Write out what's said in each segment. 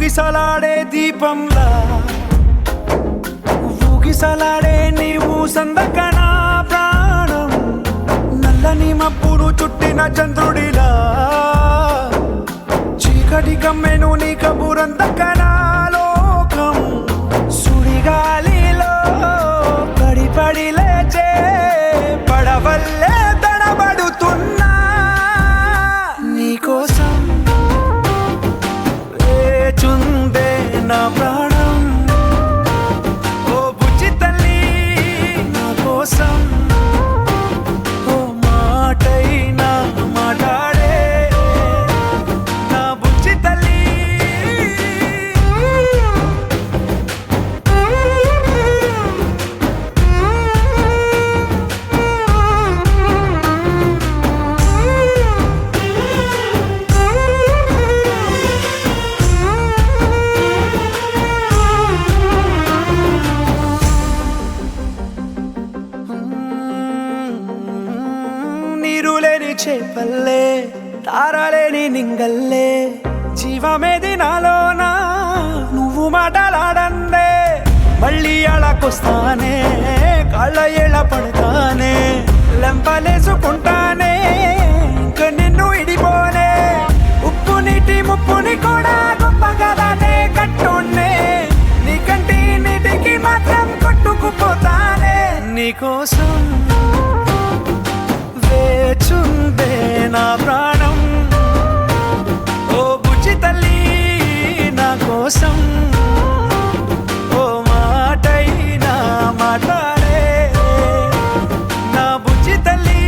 ఊగిసలాడే దీపంలా ఊగిసలాడే నీవు సందకనా ప్రాణం నల్లని మబ్బును చుట్టిన చంద్రుడిలా చీకటి కమ్మెను నీ కబురందకనా లోకం సుడిగాలిలో పడి లేచే పడవల్లే తడబడుతున్నా నీకోసం వేచుందే నా ప్రాణం ఓ బుజ్జి తల్లి నా కోసం ఓ మాటైనా మాట్లాడే నా బుజ్జి తల్లి నీరులేని చేపల్లే తారలేని నింగల్లే జీవమేది నాలోనా నువ్వు మాటలాడందే మళ్ళీ అళకొస్తానే కాళ్ళ ఏళ్ళ పడతానే లెంపలేసుకుంటానే ఇంక నిన్ను ఇడిపోనే ఉప్పు నీటి ముప్పుని కూడా గొప్పగా దానే కట్టునే నీ కంటి నీటికి మాత్రం కొట్టుకుపోతానే నీకోసం వేచుందే నా ప్రాణం ఓ బుజ్జి తల్లి నా కోసం ఓ మాటైనా మాట్లాడే నా బుజ్జి తల్లి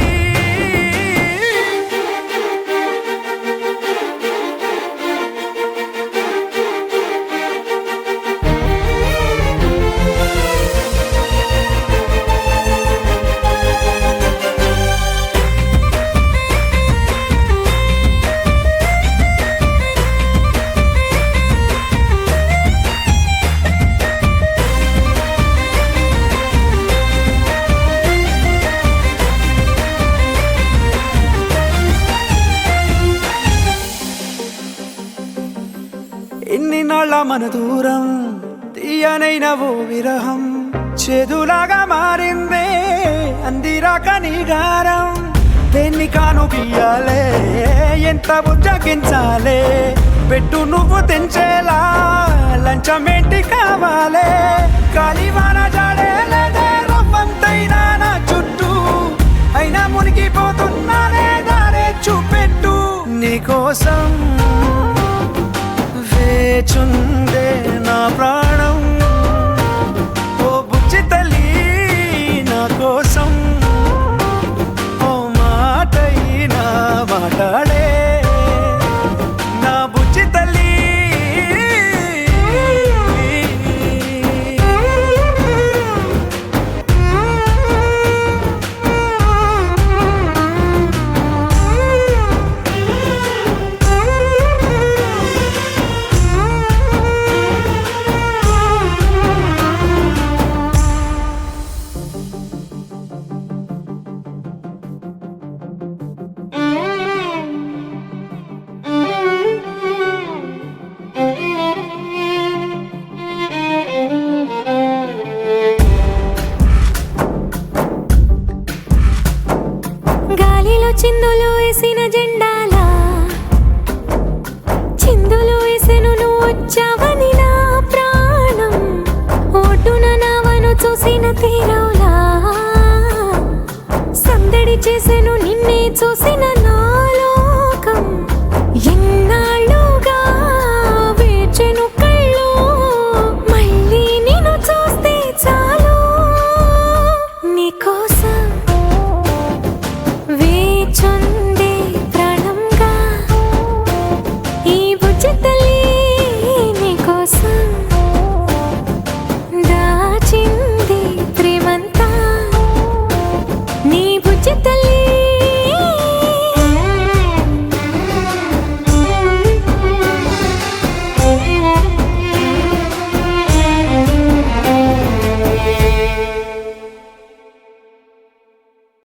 ఎన్ని నాళ్ళ మన దూరం తీయనైన ఓ విరహం చేదులాగా మారిందే అందిరాక నీగారం దేన్ని కాను గీయాలే ఎంత బుజ్జగించాలే పెట్టు నువ్వు తెంచేలా లంచమేంటి కావాలే కాలివాన జాడేలేదే రవ్వంతైనా నా చుట్టూ అయినా మునిగిపోతున్నానే దారే చూపెట్టు నీకోసం వేచుందే నా ప్రాణం ఓ బుజ్జి తల్లి నా కోసం ఓ మాటైనా మాట్లాడే నా బుజ్జి తల్లి చిందులు వేసిన జెండాలా చిందులు వేసెను నువ్వు వచ్చావని నా ప్రాణం ఒడ్డున నావను చూసిన తీరవులా సందడి చేసెను నిన్నే చూసిన